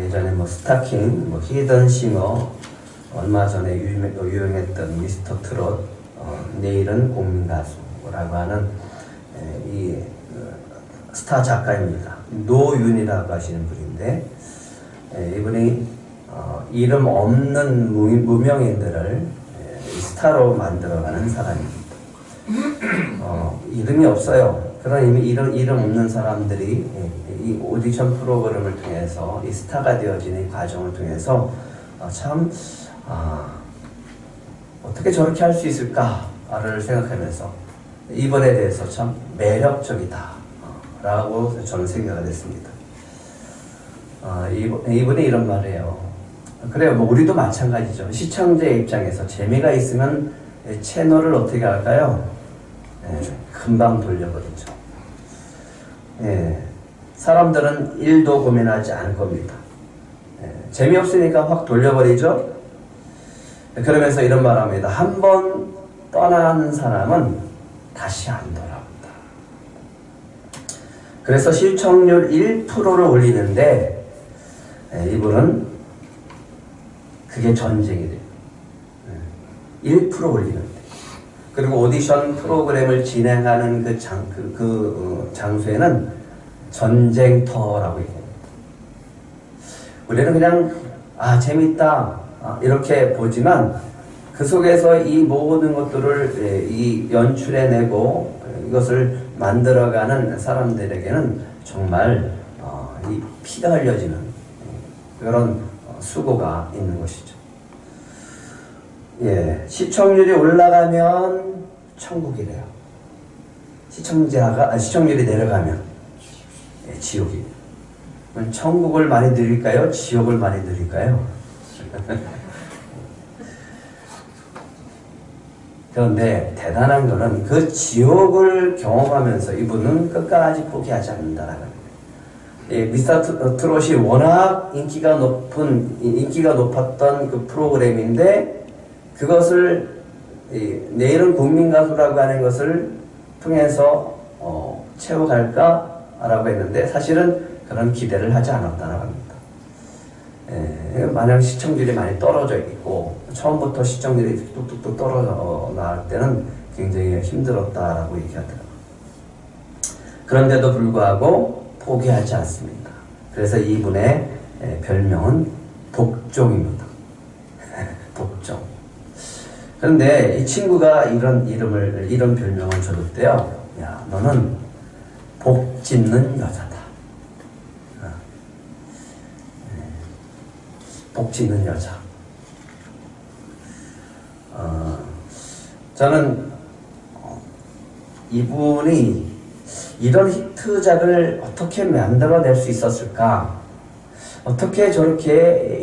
예전에 뭐 스타킹, 뭐 히든싱어, 얼마 전에 유행했던 미스터 트롯, 내일은 국민가수라고 하는 이 스타 작가입니다. 노윤이라고 하시는 분인데, 이분이 이름 없는 무명인들을 스타로 만들어가는 사람입니다. 이름이 없어요. 그런 이름 없는 사람들이 이 오디션 프로그램을 통해서 이 스타가 되어지는 이 과정을 통해서 어떻게 저렇게 할 수 있을까를 생각하면서 이번에 대해서 참 매력적이다 라고 저는 생각을 했습니다. 이분이 이런 말을 해요. 그래요, 뭐 우리도 마찬가지죠. 시청자의 입장에서 재미가 있으면 채널을 어떻게 할까요? 금방 돌려버리죠. 사람들은 1도 고민하지 않을 겁니다. 재미없으니까 확 돌려버리죠. 그러면서 이런 말 합니다. 한 번 떠나는 사람은 다시 안 돌아온다. 그래서 시청률 1%를 올리는데 이분은 그게 전쟁이 돼요. 1% 올리는데. 그리고 오디션 프로그램을 진행하는 그 장소에는 전쟁터라고 얘기합니다. 우리는 그냥 재밌다 이렇게 보지만 그 속에서 이 모든 것들을 이 연출해내고 이것을 만들어가는 사람들에게는 정말 이 피가 흘려지는 그런 수고가 있는 것이죠. 시청률이 올라가면 천국이래요. 시청률이 내려가면 지옥이에요. 천국을 많이 누릴까요? 지옥을 많이 누릴까요? 그런데 대단한 거는 그 지옥을 경험하면서 이분은 끝까지 포기하지 않는다라는 거예요. 미스터 트롯이 워낙 인기가 높았던 그 프로그램인데 그것을 내일은 국민가수라고 하는 것을 통해서 채워갈까라고 했는데 사실은 그런 기대를 하지 않았다는 겁니다. 만약 시청률이 많이 떨어져 있고 처음부터 시청률이 뚝뚝뚝 떨어져 나올 때는 굉장히 힘들었다라고 얘기하더라고요. 그런데도 불구하고 포기하지 않습니다. 그래서 이분의 별명은 복종입니다. 복종. 그런데 이 친구가 이런 별명을 줘줬대요. 야, 너는 복 짓는 여자다. 복 짓는 여자. 저는 이분이 이런 히트작을 어떻게 만들어낼 수 있었을까? 어떻게 저렇게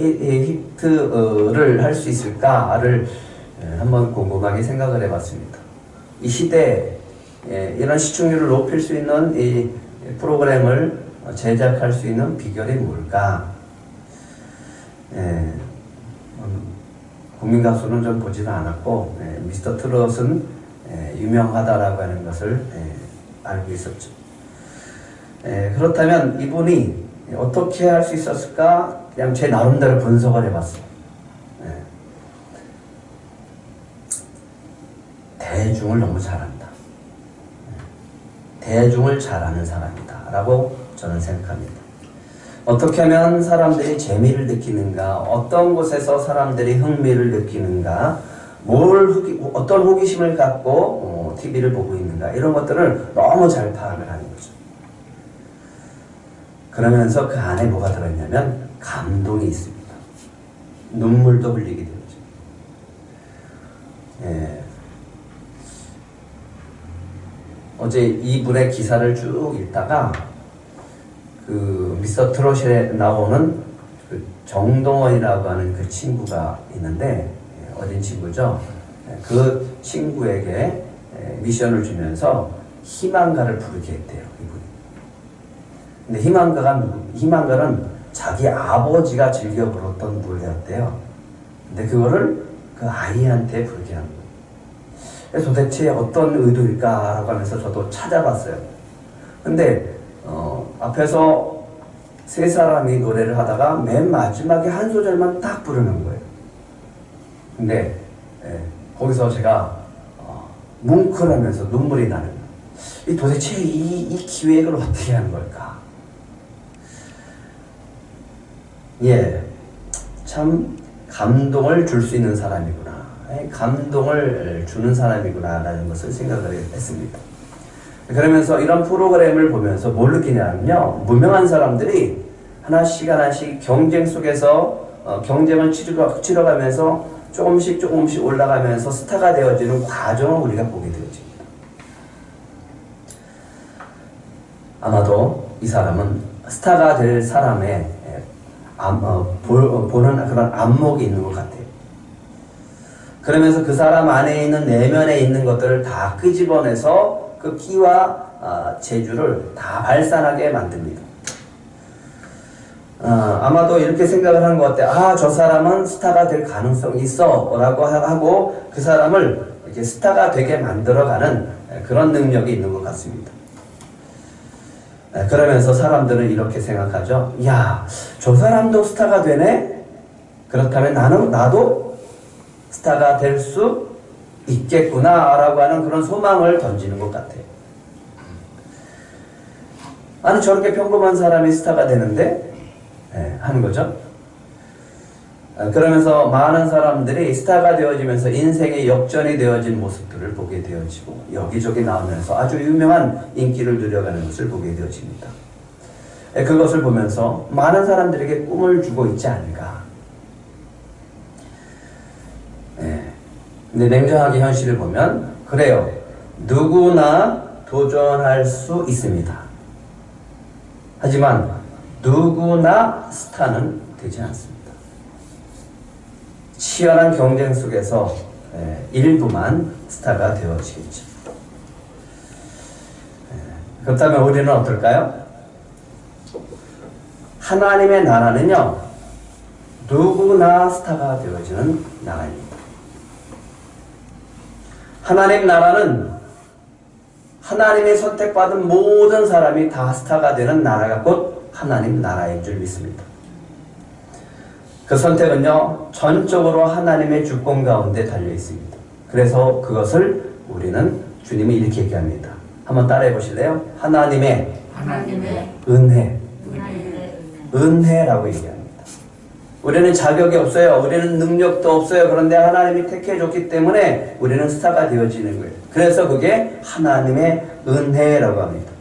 히트를 할 수 있을까를 한번 곰곰하게 생각을 해봤습니다. 이 시대에 이런 시청률을 높일 수 있는 이 프로그램을 제작할 수 있는 비결이 뭘까? 국민가수는 좀 보지는 않았고 미스터 트롯은 유명하다라고 하는 것을 알고 있었죠. 그렇다면 이분이 어떻게 할 수 있었을까? 그냥 제 나름대로 분석을 해봤어요. 대중을 너무 잘한다. 대중을 잘하는 사람이다 라고 저는 생각합니다. 어떻게 하면 사람들이 재미를 느끼는가, 어떤 곳에서 사람들이 흥미를 느끼는가, 어떤 호기심을 갖고 TV를 보고 있는가, 이런 것들을 너무 잘 파악을 하는 거죠. 그러면서 그 안에 뭐가 들어있냐면 감동이 있습니다. 눈물도 흘리게 되죠. 어제 이분의 기사를 쭉 읽다가 그 미스터 트롯에 나오는 그 정동원이라고 하는 그 친구가 있는데 어린 친구죠. 그 친구에게 미션을 주면서 희망가를 부르게 했대요, 이분이. 근데 희망가는 자기 아버지가 즐겨 부르던 노래였대요. 근데 그거를 그 아이한테 부르게 한 거예요. 그래서 도대체 어떤 의도일까라고 하면서 저도 찾아봤어요. 근데 앞에서 세 사람이 노래를 하다가 맨 마지막에 한 소절만 딱 부르는 거예요. 근데 거기서 제가 뭉클하면서 눈물이 나는 거예요. 도대체 이 기획을 어떻게 하는 걸까? 예, 참 감동을 줄 수 있는 사람이구나. 감동을 주는 사람이구나 라는 것을 생각을 했습니다. 그러면서 이런 프로그램을 보면서 뭘 느끼냐면요, 무명한 사람들이 하나씩 하나씩 경쟁 속에서 경쟁을 치러가면서 조금씩 올라가면서 스타가 되어지는 과정을 우리가 보게 되어집니다. 아마도 이 사람은 스타가 될 사람의 보는 그런 안목이 있는 것 같아요. 그러면서 그 사람 안에 있는 내면에 있는 것들을 다 끄집어내서 그 끼와 재주를 다 발산하게 만듭니다. 아마도 이렇게 생각을 하는 것 같아요. 저 사람은 스타가 될 가능성이 있어 라고 하고 그 사람을 이렇게 스타가 되게 만들어가는 그런 능력이 있는 것 같습니다. 그러면서 사람들은 이렇게 생각하죠. 야, 저 사람도 스타가 되네? 그렇다면 나도 스타가 될 수 있겠구나 라고 하는 그런 소망을 던지는 것 같아요. 아니, 저렇게 평범한 사람이 스타가 되는데? 하는 거죠. 그러면서 많은 사람들이 스타가 되어지면서 인생의 역전이 되어진 모습들을 보게 되어지고 여기저기 나오면서 아주 유명한 인기를 누려가는 것을 보게 되어집니다. 그것을 보면서 많은 사람들에게 꿈을 주고 있지 않을까. 근데 냉정하게 현실을 보면 그래요. 누구나 도전할 수 있습니다. 하지만 누구나 스타는 되지 않습니다. 치열한 경쟁 속에서 일부만 스타가 되어지겠죠. 그렇다면 우리는 어떨까요? 하나님의 나라는요, 누구나 스타가 되어지는 나라입니다. 하나님 나라는 하나님의 선택받은 모든 사람이 다 스타가 되는 나라가 곧 하나님 나라인 줄 믿습니다. 그 선택은요, 전적으로 하나님의 주권 가운데 달려 있습니다. 그래서 그것을 우리는 주님이 이렇게 얘기합니다. 한번 따라해 보실래요? 하나님의 은혜라고 얘기합니다. 우리는 자격이 없어요. 우리는 능력도 없어요. 그런데 하나님이 택해줬기 때문에 우리는 스타가 되어지는 거예요. 그래서 그게 하나님의 은혜라고 합니다.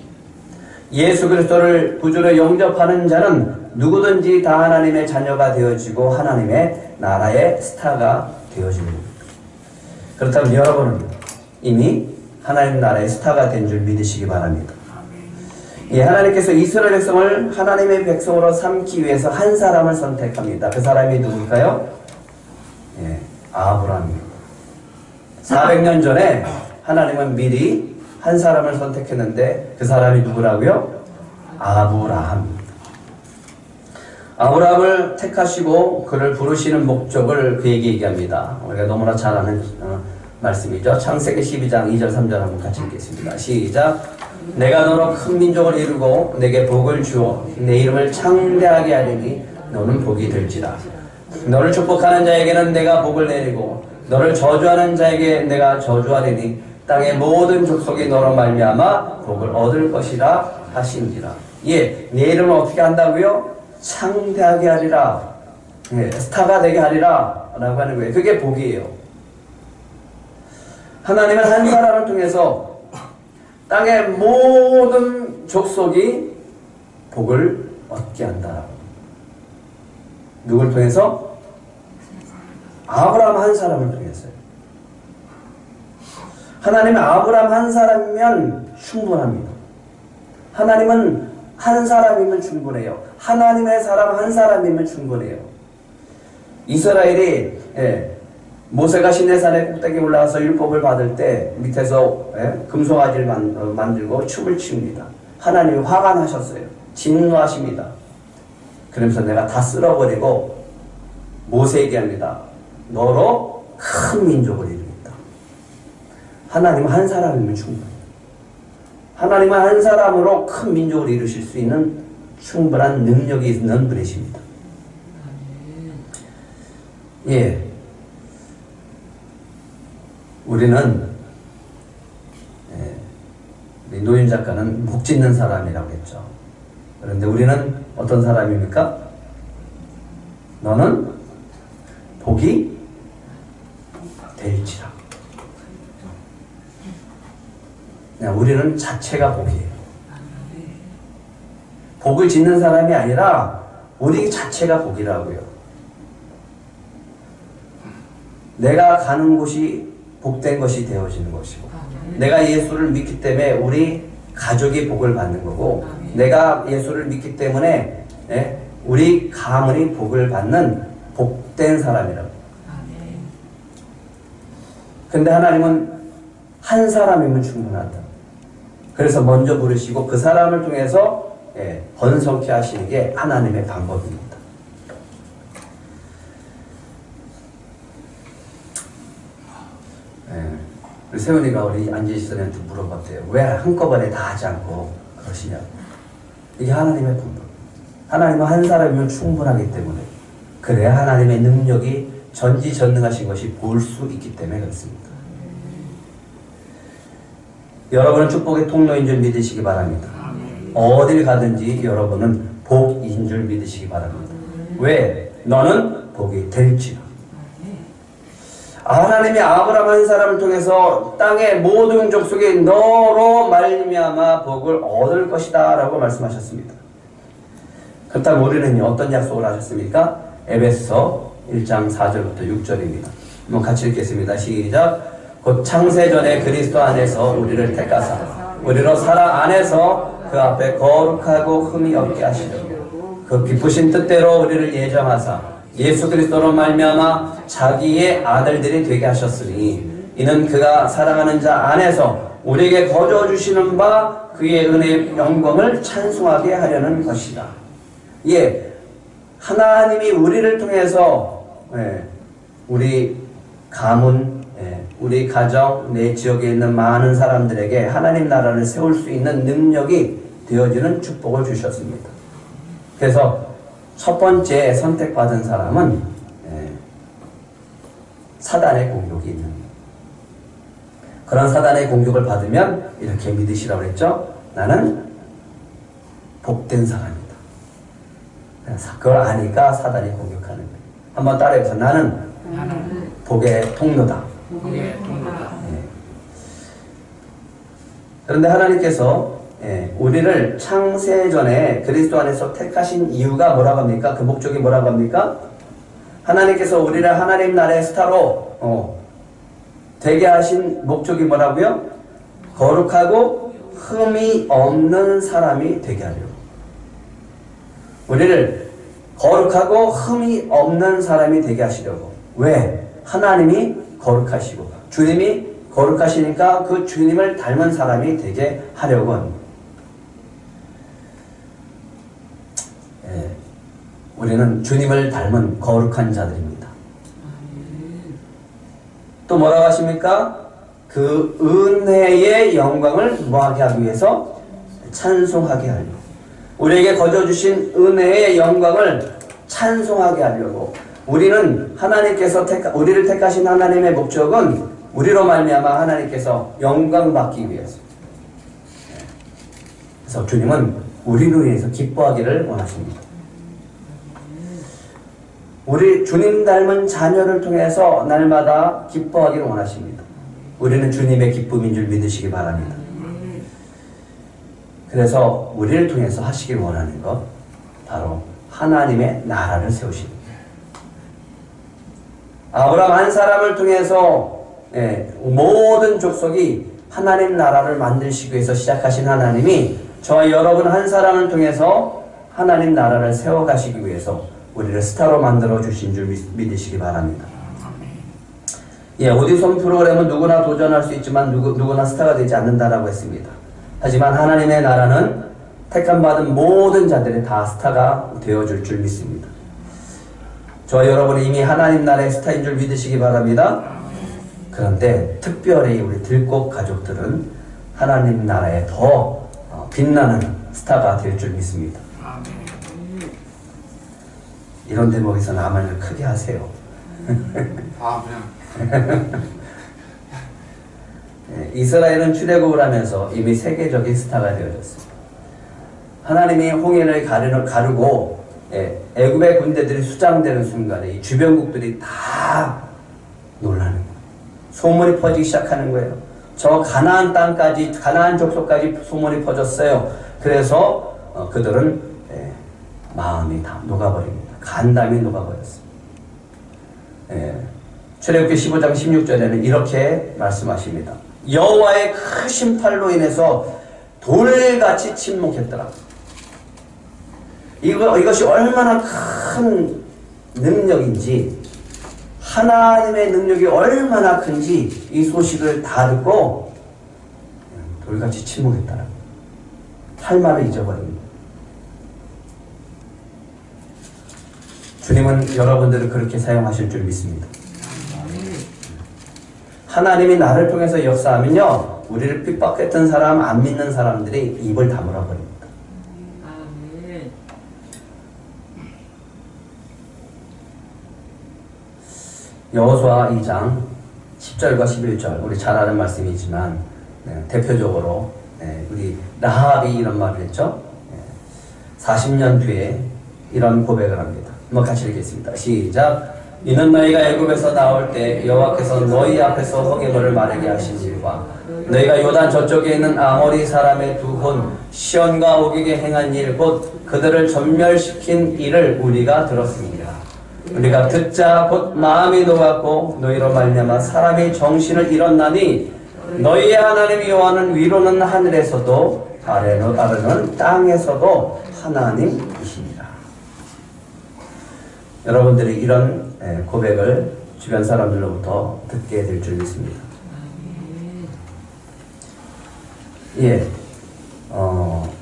예수 그리스도를 구주로 영접하는 자는 누구든지 다 하나님의 자녀가 되어지고 하나님의 나라의 스타가 되어지는 겁니다. 그렇다면 여러분은 이미 하나님 나라의 스타가 된 줄 믿으시기 바랍니다. 예, 하나님께서 이스라엘 백성을 하나님의 백성으로 삼기 위해서 한 사람을 선택합니다. 그 사람이 누굴까요? 예, 아브라함입니다. 400년 전에 하나님은 미리 한 사람을 선택했는데 그 사람이 누구라고요? 아브라함입니다. 아브라함을 택하시고 그를 부르시는 목적을 그에게 얘기합니다. 우리가 너무나 잘 아는 말씀이죠. 창세기 12장 2절 3절 한번 같이 읽겠습니다. 시작. 내가 너로 큰 민족을 이루고 내게 복을 주어 내 이름을 창대하게 하리니 너는 복이 될지라. 너를 축복하는 자에게는 내가 복을 내리고 너를 저주하는 자에게 내가 저주하리니 땅의 모든 족속이 너로 말미암아 복을 얻을 것이라 하신지라. 예, 내 이름을 어떻게 한다고요? 창대하게 하리라. 예, 스타가 되게 하리라 라고 하는 거예요. 그게 복이에요. 하나님은 한 사람을 통해서 땅의 모든 족속이 복을 얻게 한다라고. 누굴 통해서? 아브라함 한 사람을 통해서요. 하나님은 아브라함 한 사람이면 충분합니다. 하나님은 한 사람이면 충분해요. 하나님의 사람 한 사람이면 충분해요. 이스라엘이 모세가 시내산에 꼭대기 올라가서 율법을 받을 때 밑에서 금송아지를 만들고 춤을 춥니다. 하나님이 화가 나셨어요. 진노하십니다. 그러면서 내가 다 쓸어버리고 모세에게 합니다. 너로 큰 민족을 이루겠다. 하나님은 한 사람이면 충분해요. 하나님은 한 사람으로 큰 민족을 이루실 수 있는 충분한 능력이 있는 분이십니다. 예. 우리는 우리 노인 작가는 복 짓는 사람이라고 했죠. 그런데 우리는 어떤 사람입니까? 너는 복이 될지라. 우리는 자체가 복이에요. 복을 짓는 사람이 아니라 우리 자체가 복이라고요. 내가 가는 곳이 복된 것이 되어지는 것이고, 내가 예수를 믿기 때문에 우리 가족이 복을 받는 거고, 내가 예수를 믿기 때문에 우리 가문이 복을 받는 복된 사람이라고. 근데 하나님은 한 사람이면 충분하다. 그래서 먼저 부르시고 그 사람을 통해서 번성케 하시는 게 하나님의 방법입니다. 우리 세훈이가 우리 안지선한테 물어봤대요. 왜 한꺼번에 다 하지 않고 그러시냐고. 이게 하나님의 방법. 하나님은 한 사람이면 충분하기 때문에, 그래야 하나님의 능력이 전지전능하신 것이 볼 수 있기 때문에 그렇습니다. 여러분은 축복의 통로인 줄 믿으시기 바랍니다. 어딜 가든지 여러분은 복인 줄 믿으시기 바랍니다. 왜? 너는 복이 될지라. 하나님이 아브라함 한 사람을 통해서 땅의 모든 족속이 너로 말미암아 복을 얻을 것이다 라고 말씀하셨습니다. 그렇다면 우리는 어떤 약속을 하셨습니까? 에베소 1장 4절부터 6절입니다. 한번 같이 읽겠습니다. 시작. 곧 창세전에 그리스도 안에서 우리를 택하사 우리로 사랑 안에서 그 앞에 거룩하고 흠이 없게 하시려고 그 기쁘신 뜻대로 우리를 예정하사 예수 그리스도로 말미암아 자기의 아들들이 되게 하셨으니 이는 그가 사랑하는 자 안에서 우리에게 거저 주시는 바 그의 은혜의 영광을 찬송하게 하려는 것이다. 예, 하나님이 우리를 통해서 우리 가문, 우리 가정, 내 지역에 있는 많은 사람들에게 하나님 나라를 세울 수 있는 능력이 되어지는 축복을 주셨습니다. 그래서 첫 번째 선택받은 사람은 사단의 공격이 있는 거예요. 그런 사단의 공격을 받으면 이렇게 믿으시라고 했죠. 나는 복된 사람이다. 그걸 아니까 사단이 공격하는 거예요. 한번 따라해보세요. 나는 복의 통로다. 그런데 하나님께서 우리를 창세전에 그리스도 안에서 택하신 이유가 뭐라고 합니까? 그 목적이 뭐라고 합니까? 하나님께서 우리를 하나님 나라의 스타로 되게 하신 목적이 뭐라고요? 거룩하고 흠이 없는 사람이 되게 하려고. 우리를 거룩하고 흠이 없는 사람이 되게 하시려고. 왜? 하나님이 거룩하시고 주님이 거룩하시니까 그 주님을 닮은 사람이 되게 하려고 합니다. 우리는 주님을 닮은 거룩한 자들입니다. 또 뭐라고 하십니까? 그 은혜의 영광을 뭐하게 하기 위해서? 찬송하게 하려고. 우리에게 거저 주신 은혜의 영광을 찬송하게 하려고. 우리는 하나님께서 우리를 택하신 하나님의 목적은 우리로 말미암아 하나님께서 영광 받기 위해서. 그래서 주님은 우리로 인해서 기뻐하기를 원하십니다. 우리 주님 닮은 자녀를 통해서 날마다 기뻐하기를 원하십니다. 우리는 주님의 기쁨인 줄 믿으시기 바랍니다. 그래서 우리를 통해서 하시길 원하는 것, 바로 하나님의 나라를 세우십니다. 아브라함 한 사람을 통해서 모든 족속이 하나님 나라를 만드시기 위해서 시작하신 하나님이 저와 여러분 한 사람을 통해서 하나님 나라를 세워가시기 위해서 우리를 스타로 만들어 주신 줄 믿으시기 바랍니다. 오디션 프로그램은 누구나 도전할 수 있지만 누구나 스타가 되지 않는다라고 했습니다. 하지만 하나님의 나라는 택함받은 모든 자들이 다 스타가 되어줄 줄 믿습니다. 저와 여러분은 이미 하나님 나라의 스타인 줄 믿으시기 바랍니다. 그런데 특별히 우리 들꽃 가족들은 하나님 나라에 더 빛나는 스타가 될 줄 믿습니다. 이런 대목에서는 아멘을 크게 하세요. 이스라엘은 출애굽을 하면서 이미 세계적인 스타가 되어졌습니다. 하나님이 홍해를 가르고 애굽의 군대들이 수장되는 순간에 이 주변국들이 다 놀라는 거예요. 소문이 퍼지기 시작하는 거예요. 저 가나안 땅까지, 가나안 족속까지 소문이 퍼졌어요. 그래서 그들은 마음이 다 녹아버립니다. 간담이 녹아버렸습니다. 출애굽기 15장 16절에는 이렇게 말씀하십니다. 여호와의 크신 팔로 인해서 돌같이 침묵했더라. 이것이 얼마나 큰 능력인지, 하나님의 능력이 얼마나 큰지 이 소식을 다 듣고 돌같이 침묵했더라. 할 말을 잊어버립니다. 주님은 여러분들을 그렇게 사용하실 줄 믿습니다. 하나님이 나를 통해서 역사하면요, 우리를 핍박했던 사람, 안 믿는 사람들이 입을 다물어 버립니다. 여호수아 2장 10절과 11절, 우리 잘 아는 말씀이지만 대표적으로 우리 라합이 이런 말을 했죠. 40년 뒤에 이런 고백을 합니다. 한번 같이 읽겠습니다. 시작. 이는 너희가 애굽에서 나올 때 여호와께서 너희 앞에서 홍해물을 마르게 하신 일과 너희가 요단 저쪽에 있는 아모리 사람의 두 혼 시온과 오기게 행한 일 곧 그들을 전멸시킨 일을 우리가 들었습니다. 우리가 듣자 곧 마음이 녹았고 너희로 말미암아 사람이 정신을 잃었나니 너희의 하나님 여호와는 위로는 하늘에서도 아래는 땅에서도 하나님이시니라. 여러분들이 이런 고백을 주변 사람들로부터 듣게 될 줄 믿습니다.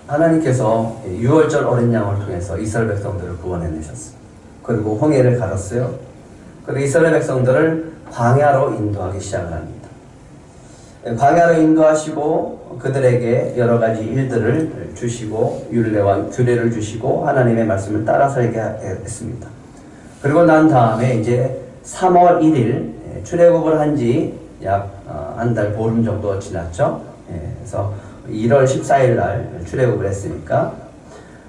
하나님께서 유월절 어린 양을 통해서 이스라엘 백성들을 구원해내셨어요. 그리고 홍해를 가렸어요. 그리고 이스라엘 백성들을 광야로 인도하기 시작을 합니다. 광야로 인도하시고 그들에게 여러 가지 일들을 주시고 율례와 규례를 주시고 하나님의 말씀을 따라 살게 했습니다. 그리고 난 다음에 이제 3월 1일 출애굽을 한 지 약 한 달 보름 정도 지났죠. 그래서 1월 14일 날 출애굽을 했으니까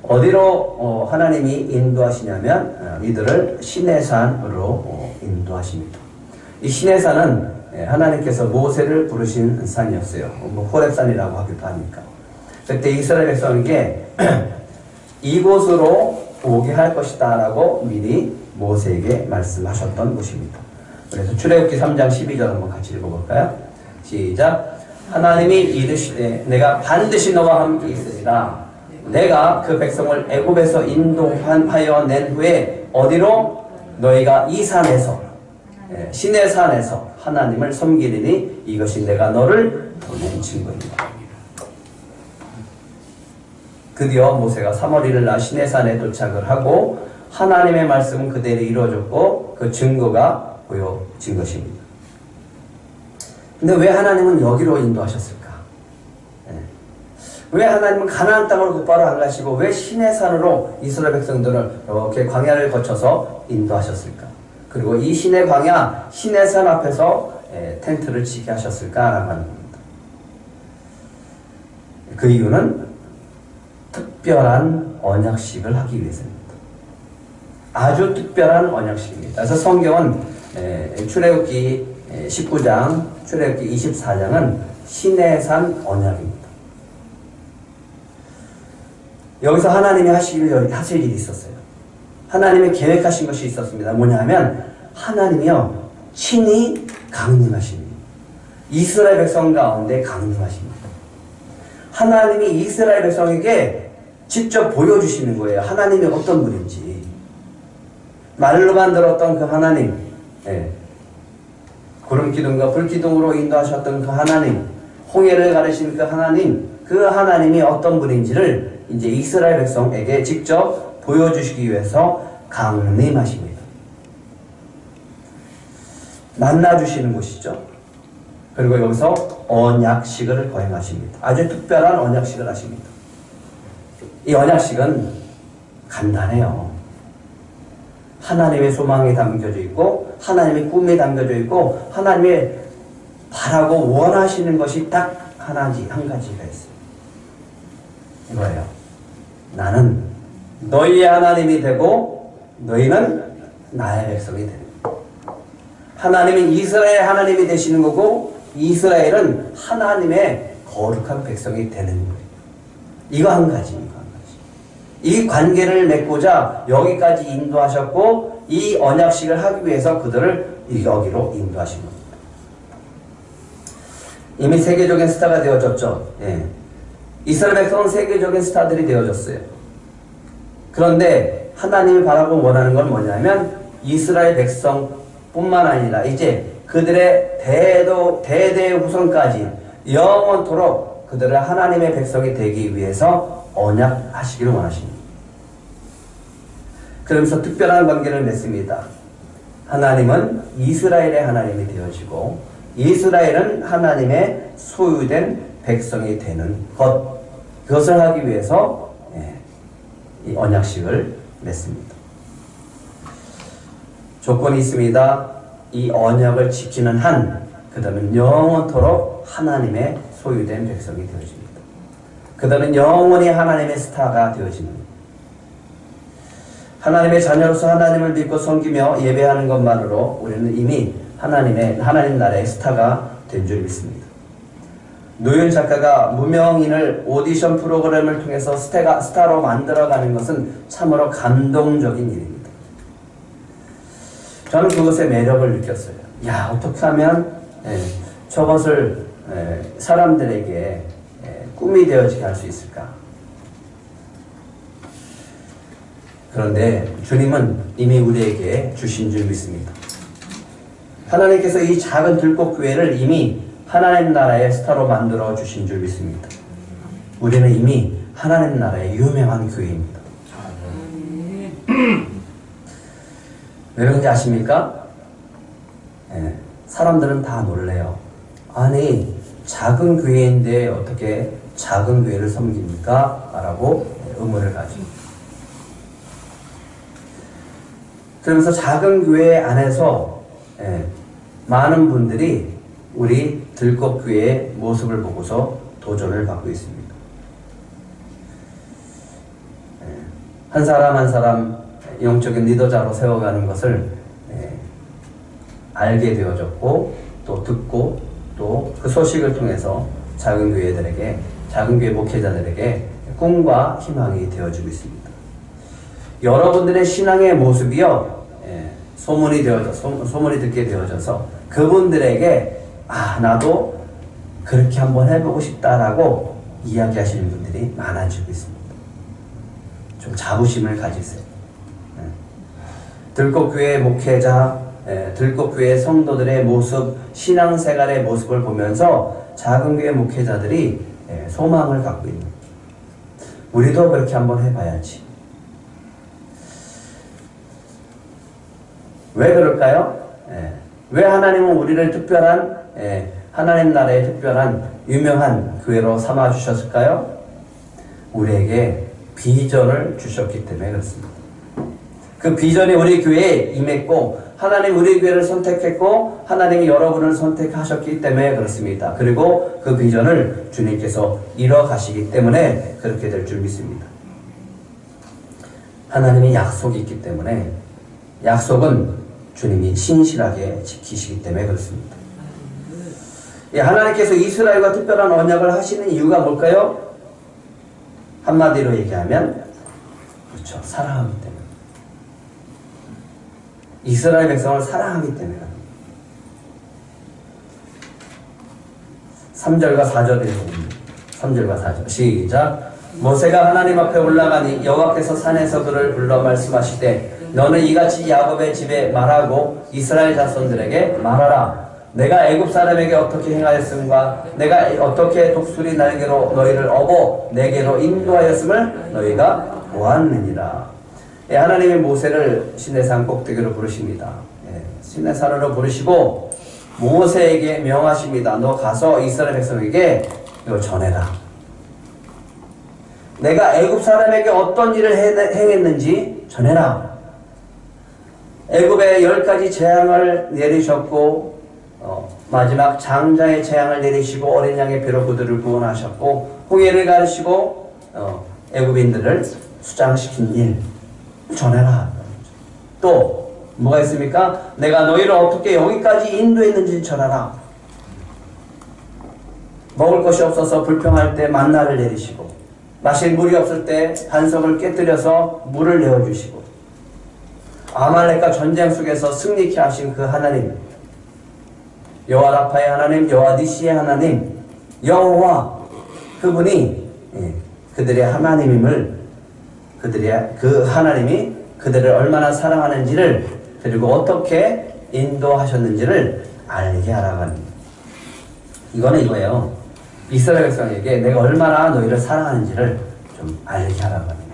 어디로 하나님이 인도하시냐면 이들을 시내산으로 인도하십니다. 이 시내산은 하나님께서 모세를 부르신 산이었어요. 호렙산이라고 하기도 하니까. 그때 이스라엘 백성에게 이곳으로 오게 할 것이다 라고 미리 모세에게 말씀하셨던 곳입니다. 그래서 출애굽기 3장 12절 한번 같이 읽어볼까요? 시작. 하나님이 이르시되 내가 반드시 너와 함께 있으리라. 내가 그 백성을 애굽에서 인도하여 낸 후에 어디로? 너희가 이 산에서 시내산에서 하나님을 섬기리니 이것이 내가 너를 보낸 증거이다. 드디어 모세가 3월 1일 날 시내산에 도착을 하고 하나님의 말씀은 그대로 이루어졌고 그 증거가 보여진 것입니다. 근데 왜 하나님은 여기로 인도하셨을까? 왜 하나님은 가나안 땅으로 곧바로 안 가시고 왜 시내산으로 이스라엘 백성들을 이렇게 광야를 거쳐서 인도하셨을까? 그리고 이 시내 광야, 시내산 앞에서 텐트를 치게 하셨을까라고 하는 겁니다. 그 이유는 특별한 언약식을 하기 위해서입니다. 아주 특별한 언약식입니다. 그래서 성경은 출애굽기 19장, 출애굽기 24장은 시내산 언약입니다. 여기서 하나님이 하실 일이 있었어요. 하나님이 계획하신 것이 있었습니다. 뭐냐 하면 하나님이요 친히 강림하십니다. 이스라엘 백성 가운데 강림하십니다. 하나님이 이스라엘 백성에게 직접 보여주시는 거예요. 하나님이 어떤 분인지. 말로만 들었던 그 하나님, 구름기둥과 불기둥으로 인도하셨던 그 하나님, 홍해를 가르신 그 하나님이 어떤 분인지를 이제 이스라엘 백성에게 직접 보여주시기 위해서 강림하십니다. 만나주시는 곳이죠. 그리고 여기서 언약식을 거행하십니다. 아주 특별한 언약식을 하십니다. 이 언약식은 간단해요. 하나님의 소망이 담겨져 있고 하나님의 꿈이 담겨져 있고 하나님의 바라고 원하시는 것이 딱 한 가지가 있어요. 이거예요. 나는 너희의 하나님이 되고 너희는 나의 백성이 되는 거예요. 하나님은 이스라엘 하나님이 되시는 거고 이스라엘은 하나님의 거룩한 백성이 되는 거예요. 이거 한 가지입니다. 이 관계를 맺고자 여기까지 인도하셨고 이 언약식을 하기 위해서 그들을 여기로 인도하신 겁니다. 이미 세계적인 스타가 되어졌죠. 예. 이스라엘 백성은 세계적인 스타들이 되어졌어요. 그런데 하나님이 바라고 원하는 건 뭐냐면 이스라엘 백성뿐만 아니라 이제 그들의 대대 후손까지 영원토록 그들을 하나님의 백성이 되기 위해서 언약하시기를 원하십니다. 그러면서 특별한 관계를 맺습니다. 하나님은 이스라엘의 하나님이 되어지고 이스라엘은 하나님의 소유된 백성이 되는 것, 그것을 하기 위해서 이 언약식을 맺습니다. 조건이 있습니다. 이 언약을 지키는 한 그들은 영원토록 하나님의 소유된 백성이 되어집니다. 그들은 영원히 하나님의 스타가 되어집니다. 하나님의 자녀로서 하나님을 믿고 섬기며 예배하는 것만으로 우리는 이미 하나님 나라의 스타가 된 줄 믿습니다. 노윤 작가가 무명인을 오디션 프로그램을 통해서 스타로 만들어가는 것은 참으로 감동적인 일입니다. 저는 그것의 매력을 느꼈어요. 야, 어떻게 하면 저것을 사람들에게 꿈이 되어지게 할 수 있을까? 그런데 주님은 이미 우리에게 주신 줄 믿습니다. 하나님께서 이 작은 들꽃교회를 이미 하나님 나라의 스타로 만들어 주신 줄 믿습니다. 우리는 이미 하나님 나라의 유명한 교회입니다. 왜 그런지 아십니까? 사람들은 다 놀래요. 아니, 작은 교회인데 어떻게 작은 교회를 섬깁니까? 라고 의문을 가집니다. 그러면서 작은 교회 안에서 많은 분들이 우리 들꽃교회의 모습을 보고서 도전을 받고 있습니다. 한 사람 한 사람 영적인 리더자로 세워가는 것을 알게 되어졌고 또 듣고 또 그 소식을 통해서 작은 교회들에게, 작은 교회 목회자들에게 꿈과 희망이 되어주고 있습니다. 여러분들의 신앙의 모습이요, 소문이 듣게 되어져서 그분들에게 나도 그렇게 한번 해보고 싶다라고 이야기하시는 분들이 많아지고 있습니다. 좀 자부심을 가지세요. 들꽃교회 목회자, 들꽃교회 성도들의 모습, 신앙생활의 모습을 보면서 작은 교회 목회자들이 소망을 갖고 있는, 우리도 그렇게 한번 해봐야지. 왜 그럴까요? 왜 하나님은 우리를 특별한, 하나님 나라의 특별한 유명한 교회로 삼아주셨을까요? 우리에게 비전을 주셨기 때문에 그렇습니다. 그 비전이 우리 교회에 임했고 하나님 우리 교회를 선택했고 하나님이 여러분을 선택하셨기 때문에 그렇습니다. 그리고 그 비전을 주님께서 이뤄가시기 때문에 그렇게 될 줄 믿습니다. 하나님이 약속이 있기 때문에 약속은 주님이 신실하게 지키시기 때문에 그렇습니다. 하나님께서 이스라엘과 특별한 언약을 하시는 이유가 뭘까요? 한마디로 얘기하면 그렇죠, 사랑하기 때문에. 이스라엘 백성을 사랑하기 때문에. 3절과 4절에 3절과 4절 시작. 모세가 하나님 앞에 올라가니 여호와께서 산에서 그를 불러 말씀하시되 너는 이같이 야곱의 집에 말하고 이스라엘 자손들에게 말하라. 내가 애굽 사람에게 어떻게 행하였음과 내가 어떻게 독수리 날개로 너희를 업어 내게로 인도하였음을 너희가 보았느니라. 하나님이 모세를 시내산 꼭대기로 부르십니다. 시내산으로 부르시고 모세에게 명하십니다. 너 가서 이스라엘 백성에게 이걸 전해라. 내가 애굽 사람에게 어떤 일을 행했는지 전해라. 애굽에 10가지 재앙을 내리셨고 마지막 장자의 재앙을 내리시고 어린 양의 피로 그들을 구원하셨고 홍해를 가르시고 애굽인들을 수장시킨 일 전해라. 또 뭐가 있습니까? 내가 너희를 어떻게 여기까지 인도했는지 전하라. 먹을 것이 없어서 불평할 때 만나를 내리시고 마실 물이 없을 때 반석을 깨뜨려서 물을 내어주시고 아말렉과 전쟁 속에서 승리케 하신 그 하나님, 여호와 라파의 하나님, 여호와 니시의 하나님, 여호와 그분이 그들의 하나님임을, 그 하나님이 그들을 얼마나 사랑하는지를, 그리고 어떻게 인도하셨는지를 알게 하라고 합니다. 이거는 이거예요. 이스라엘 백성에게 내가 얼마나 너희를 사랑하는지를 좀 알게 하라고 합니다.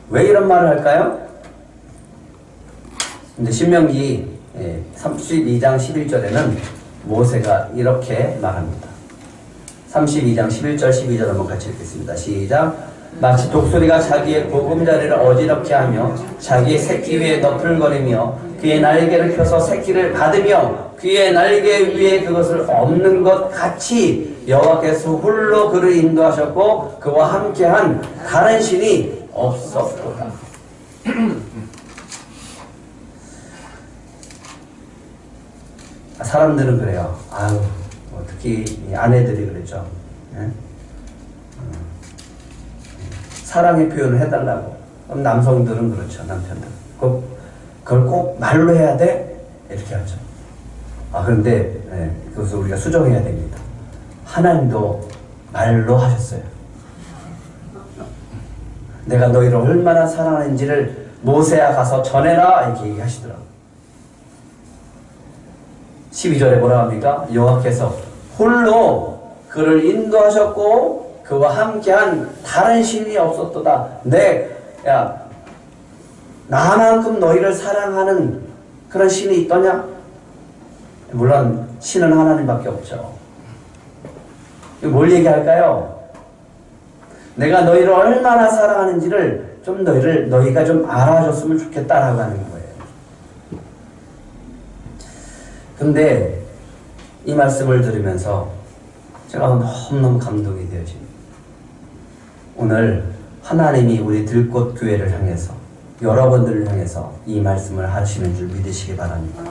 왜 이런 말을 할까요? 근데 신명기 32장 11절에는 모세가 이렇게 말합니다. 32장 11절 12절 한번 같이 읽겠습니다. 시작. 마치 독수리가 자기의 보금자리를 어지럽게 하며 자기의 새끼 위에 너풀거리며 그의 날개를 펴서 새끼를 받으며 그의 날개 위에 그것을 엎는 것 같이 여호와께서 홀로 그를 인도하셨고 그와 함께한 다른 신이 없었도다. 사람들은 그래요. 아유, 특히 아내들이 그랬죠. 예? 사랑의 표현을 해달라고. 그럼 남성들은 그렇죠. 남편들. 그걸 꼭 말로 해야 돼? 이렇게 하죠. 그런데 그것을 우리가 수정해야 됩니다. 하나님도 말로 하셨어요. 내가 너희를 얼마나 사랑하는지를 모세야 가서 전해라 이렇게 얘기하시더라고요. 12절에 뭐라 합니까? 여호와께서 홀로 그를 인도하셨고 그와 함께한 다른 신이 없었도다. 나만큼 너희를 사랑하는 그런 신이 있더냐? 물론 신은 하나님밖에 없죠. 뭘 얘기할까요? 내가 너희를 얼마나 사랑하는지를 좀 너희가 좀 알아줬으면 좋겠다라고 하는 거예요. 근데 이 말씀을 들으면서 제가 너무너무 감동이 되어집니다. 오늘 하나님이 우리 들꽃교회를 향해서 여러분들을 향해서 이 말씀을 하시는 줄 믿으시기 바랍니다.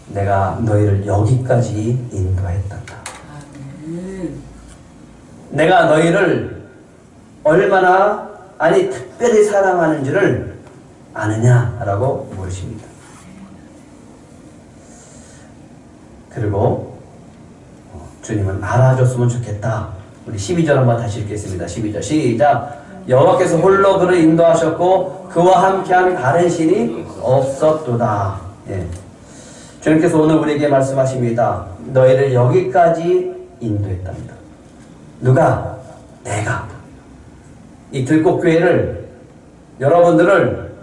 내가 너희를 여기까지 인도했단다. 내가 너희를 얼마나 특별히 사랑하는지를 아느냐라고 물으십니다. 그리고 주님은 알아줬으면 좋겠다. 우리 12절 한번 다시 읽겠습니다. 12절 시작. 여호와께서 홀로 그를 인도하셨고 그와 함께한 다른 신이 없었도다. 주님께서 오늘 우리에게 말씀하십니다. 너희를 여기까지 인도했답니다. 누가? 내가. 이 들꽃교회를, 여러분들을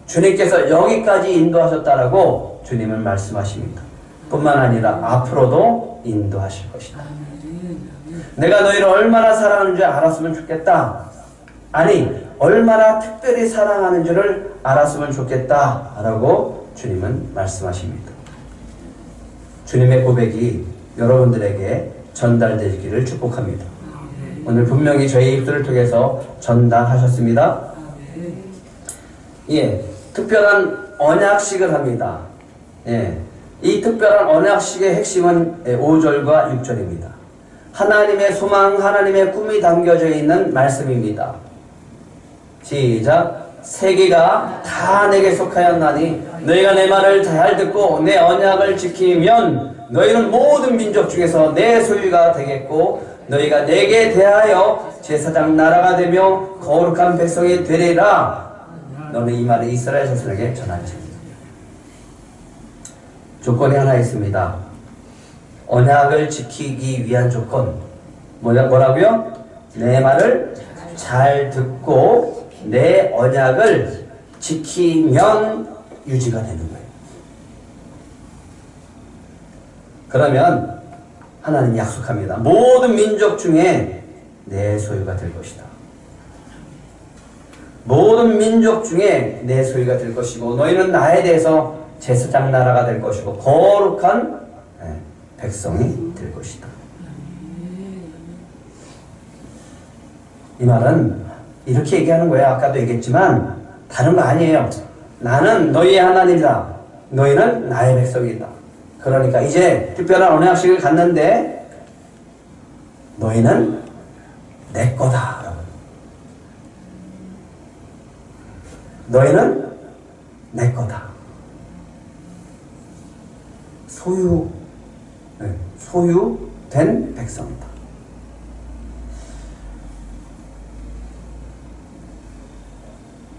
주님께서 여기까지 인도하셨다라고 주님은 말씀하십니다. 뿐만 아니라 앞으로도 인도하실 것이다. 내가 너희를 얼마나 사랑하는 줄 알았으면 좋겠다. 얼마나 특별히 사랑하는 줄을 알았으면 좋겠다 라고 주님은 말씀하십니다. 주님의 고백이 여러분들에게 전달되기를 축복합니다. 오늘 분명히 저희 입술을 통해서 전달하셨습니다. 특별한 언약식을 합니다. 이 특별한 언약식의 핵심은 5절과 6절입니다. 하나님의 소망, 하나님의 꿈이 담겨져 있는 말씀입니다. 시작. 세계가 다 내게 속하였나니 너희가 내 말을 잘 듣고 내 언약을 지키면 너희는 모든 민족 중에서 내 소유가 되겠고 너희가 내게 대하여 제사장 나라가 되며 거룩한 백성이 되리라. 너는 이 말을 이스라엘 자손에게 전하지. 조건이 하나 있습니다. 언약을 지키기 위한 조건. 뭐라고요? 내 말을 잘 듣고 내 언약을 지키면 유지가 되는 거예요. 그러면 하나님이 약속합니다. 모든 민족 중에 내 소유가 될 것이다. 모든 민족 중에 내 소유가 될 것이고 너희는 나에 대해서 제사장 나라가 될 것이고 거룩한 백성이 될 것이다. 이 말은 이렇게 얘기하는 거예요. 아까도 얘기했지만 다른 거 아니에요. 나는 너희의 하나님이다. 너희는 나의 백성이다. 그러니까 이제 특별한 언약식을 갖는데 너희는 내 거다. 너희는 내 거다. 소유된 백성이다.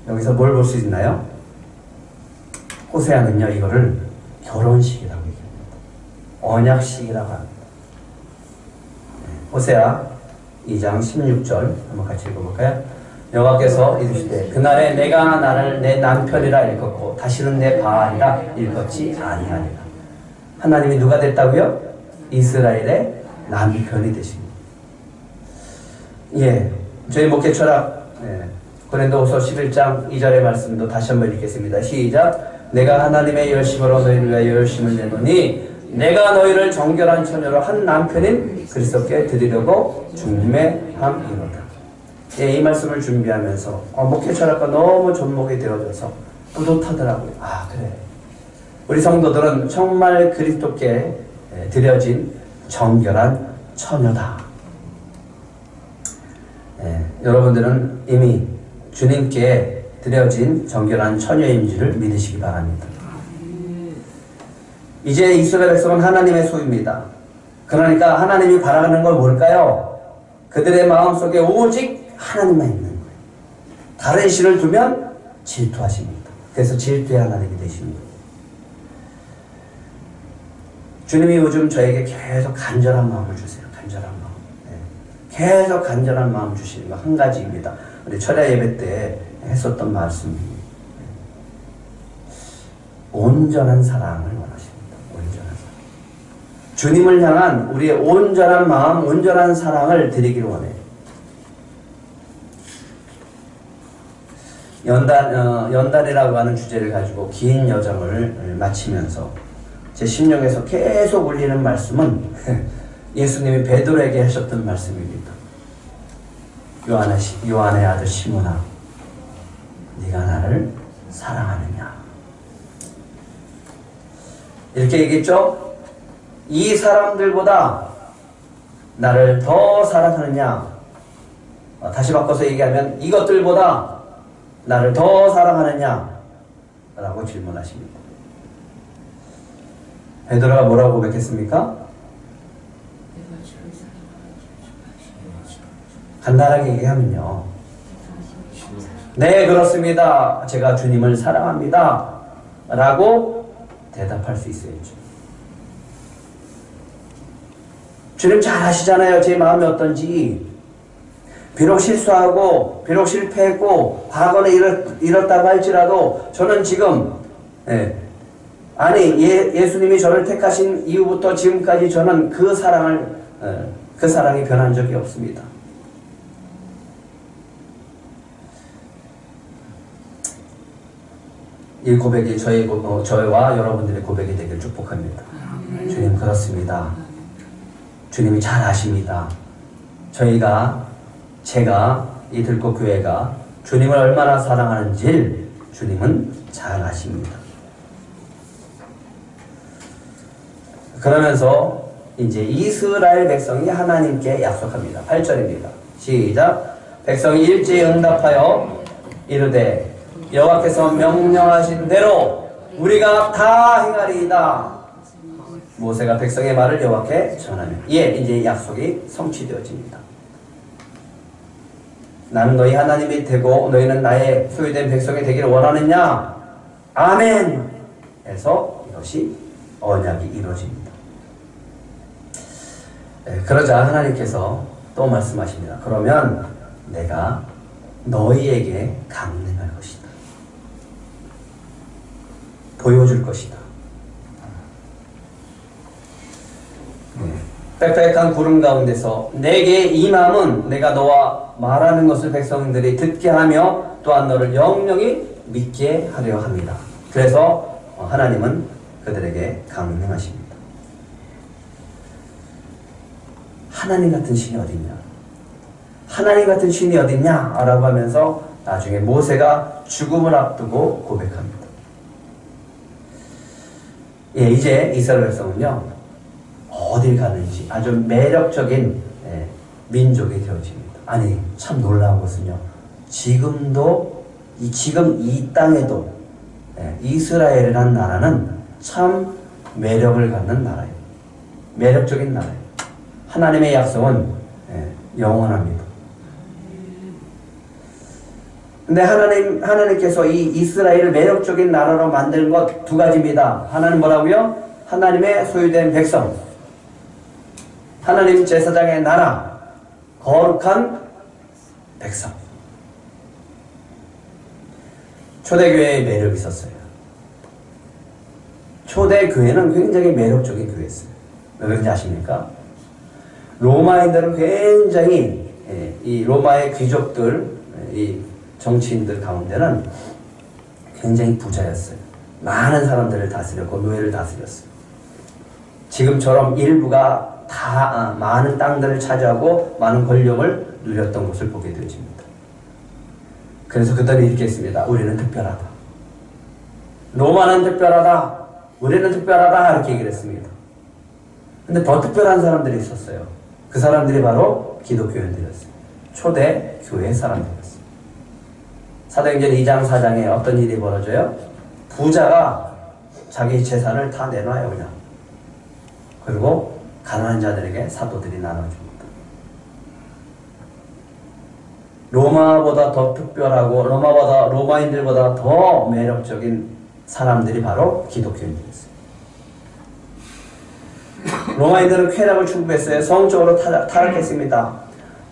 여기서 뭘 볼 수 있나요? 호세아는요, 이거를 결혼식이라고 얘기합니다. 언약식이라고 합니다. 호세아 2장 16절 한번 같이 읽어볼까요? 여호와께서 이르시되 그날에 내가 나를 내 남편이라 일컫고 다시는 내 바알이라 일컫지 아니하리라. 하나님이 누가 됐다고요? 이스라엘의 남편이 되십니다. 예, 저희 목회 철학 고린도후서 11장 2절의 말씀도 다시 한번 읽겠습니다. 시작. 내가 하나님의 열심으로 너희를 위하여 열심을 내노니 내가 너희를 정결한 처녀로 한 남편인 그리스도께 드리려고 중매함이로다. 예, 이 말씀을 준비하면서 목회 철학과 너무 접목이 되어져서 뿌듯하더라고요. 아, 그래. 우리 성도들은 정말 그리스도께 드려진 정결한 처녀다. 여러분들은 이미 주님께 드려진 정결한 처녀인 줄을 믿으시기 바랍니다. 이제 이스라엘 백성은 하나님의 소유입니다. 그러니까 하나님이 바라는 건 뭘까요? 그들의 마음속에 오직 하나님만 있는 거예요. 다른 신을 두면 질투하십니다. 그래서 질투의 하나님이 되십니다. 주님이 요즘 저에게 계속 간절한 마음을 주세요. 간절한 마음. 계속 간절한 마음 주시는 거 한 가지입니다. 우리 철야 예배 때 했었던 말씀입니다. 온전한 사랑을 원하십니다. 온전한 사랑. 주님을 향한 우리의 온전한 마음, 온전한 사랑을 드리기를 원해요. 연단이라고 하는 주제를 가지고 긴 여정을 마치면서 제 심령에서 계속 울리는 말씀은 예수님이 베드로에게 하셨던 말씀입니다. 요한의 아들 시몬아, 네가 나를 사랑하느냐? 이렇게 얘기했죠? 이 사람들보다 나를 더 사랑하느냐? 다시 바꿔서 얘기하면 이것들보다 나를 더 사랑하느냐? 라고 질문하십니다. 베드로가 뭐라고 고백했습니까? 간단하게 얘기하면요. 네, 그렇습니다. 제가 주님을 사랑합니다. 라고 대답할 수 있어야죠. 주님 잘 아시잖아요. 제 마음이 어떤지. 비록 실수하고 비록 실패했고 과거에 이렇다고 할지라도 저는 지금 예수님이 저를 택하신 이후부터 지금까지 저는 그 사랑이 변한 적이 없습니다. 이 고백이 저와 여러분들의 고백이 되길 축복합니다. 주님 그렇습니다. 주님이 잘 아십니다. 제가 이 들꽃교회가 주님을 얼마나 사랑하는지 주님은 잘 아십니다. 그러면서 이제 이스라엘 백성이 하나님께 약속합니다. 8절입니다. 시작. 백성이 일제히 응답하여 이르되 여호와께서 명령하신 대로 우리가 다 행하리이다. 모세가 백성의 말을 여호와께 전하며 이제 약속이 성취되어집니다. 나는 너희 하나님이 되고 너희는 나의 소유된 백성이 되기를 원하느냐? 아멘! 해서 이것이 언약이 이루어집니다. 그러자 하나님께서 또 말씀하십니다. 그러면 내가 너희에게 강림할 것이다. 보여줄 것이다. 빽빽한 구름 가운데서 내게 임함은 내가 너와 말하는 것을 백성들이 듣게 하며 또한 너를 영영히 믿게 하려 합니다. 그래서 하나님은 그들에게 강림하십니다. 하나님 같은 신이 어딨냐? 하나님 같은 신이 어딨냐? 라고 하면서 나중에 모세가 죽음을 앞두고 고백합니다. 예, 이제 이스라엘 백성은요, 어딜 가는지 아주 매력적인 민족이 되어집니다. 아니, 참 놀라운 것은요, 지금도, 지금 이 땅에도 이스라엘이라는 나라는 참 매력을 갖는 나라예요. 매력적인 나라예요. 하나님의 약속은 영원합니다. 근데 하나님께서 이 이스라엘을 매력적인 나라로 만드는 것 두 가지입니다. 하나는 뭐라고요? 하나님의 소유된 백성, 하나님 제사장의 나라, 거룩한 백성. 초대교회에 매력이 있었어요. 초대교회는 굉장히 매력적인 교회였어요. 왜 그런지 아십니까? 로마인들은 굉장히 이 로마의 귀족들, 이 정치인들 가운데는 굉장히 부자였어요. 많은 사람들을 다스렸고 노예를 다스렸어요. 지금처럼 일부가 다 많은 땅들을 차지하고 많은 권력을 누렸던 것을 보게 되어집니다. 그래서 그들이 이렇게 했습니다. 우리는 특별하다. 로마는 특별하다. 우리는 특별하다. 이렇게 얘기를 했습니다. 근데 더 특별한 사람들이 있었어요. 그 사람들이 바로 기독교인들이었어요. 초대 교회 사람들이었어요. 사도행전 2장 4장에 어떤 일이 벌어져요? 부자가 자기 재산을 다 내놔요, 그냥. 그리고 가난한 자들에게 사도들이 나눠줍니다. 로마보다 더 특별하고 로마인들보다 더 매력적인 사람들이 바로 기독교인들이었어요. 로마인들은 쾌락을 추구했어요. 성적으로 타락했습니다.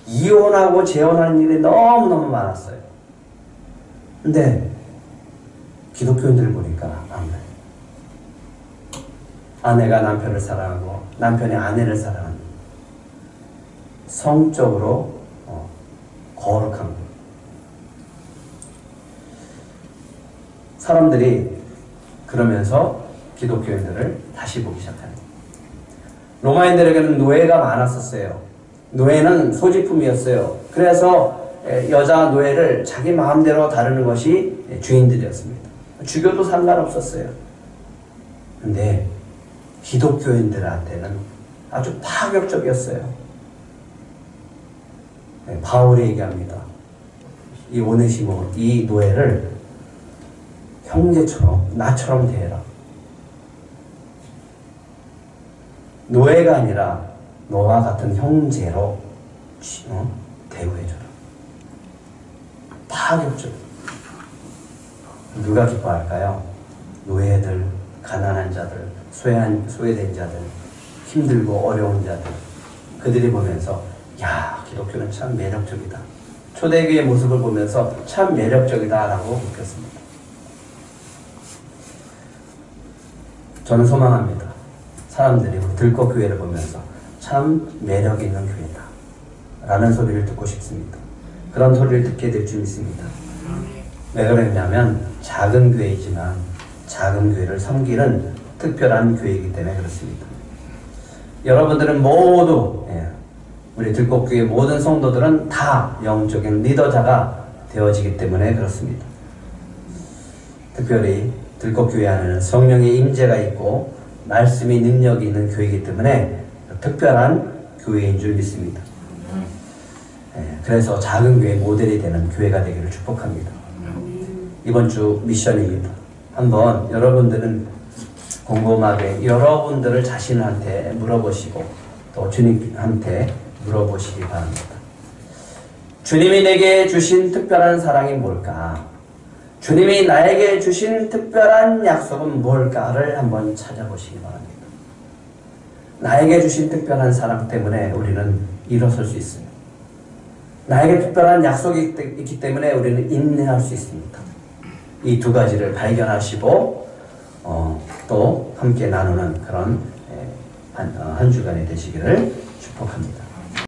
이혼하고 재혼하는 일이 너무너무 많았어요. 근데 기독교인들을 보니까 안 그래요. 아내가 남편을 사랑하고 남편이 아내를 사랑하는 성적으로 거룩한 것. 사람들이 그러면서 기독교인들을 다시 보기 시작합니다. 로마인들에게는 노예가 많았었어요. 노예는 소지품이었어요. 그래서 여자 노예를 자기 마음대로 다루는 것이 주인들이었습니다. 죽여도 상관없었어요. 근데 기독교인들한테는 아주 파격적이었어요. 바울이 얘기합니다. 이 오네시모, 이 노예를 형제처럼, 나처럼 대해라. 노예가 아니라 너와 같은 형제로 대우해줘라. 파격적. 누가 기뻐할까요? 노예들, 가난한 자들, 소외된 자들, 힘들고 어려운 자들. 그들이 보면서 야, 기독교는 참 매력적이다. 초대교회의 모습을 보면서 참 매력적이다라고 느꼈습니다. 저는 소망합니다. 사람들이 들꽃교회를 보면서 참 매력 있는 교회다 라는 소리를 듣고 싶습니다. 그런 소리를 듣게 될 줄 믿습니다. 왜 그랬냐면 작은 교회이지만 작은 교회를 섬기는 특별한 교회이기 때문에 그렇습니다. 여러분들은 모두 우리 들꽃교회 모든 성도들은 다 영적인 리더자가 되어지기 때문에 그렇습니다. 특별히 들꽃교회 안에는 성령의 임재가 있고 말씀이 능력이 있는 교회이기 때문에 특별한 교회인 줄 믿습니다. 그래서 작은 교회 모델이 되는 교회가 되기를 축복합니다. 이번 주 미션입니다. 한번 여러분들은 곰곰하게 여러분들을 자신한테 물어보시고 또 주님한테 물어보시기 바랍니다. 주님이 내게 주신 특별한 사랑이 뭘까? 주님이 나에게 주신 특별한 약속은 뭘까를 한번 찾아보시기 바랍니다. 나에게 주신 특별한 사랑 때문에 우리는 일어설 수 있습니다. 나에게 특별한 약속이 있기 때문에 우리는 인내할 수 있습니다. 이 두 가지를 발견하시고 또 함께 나누는 그런 한 주간이 되시기를 축복합니다.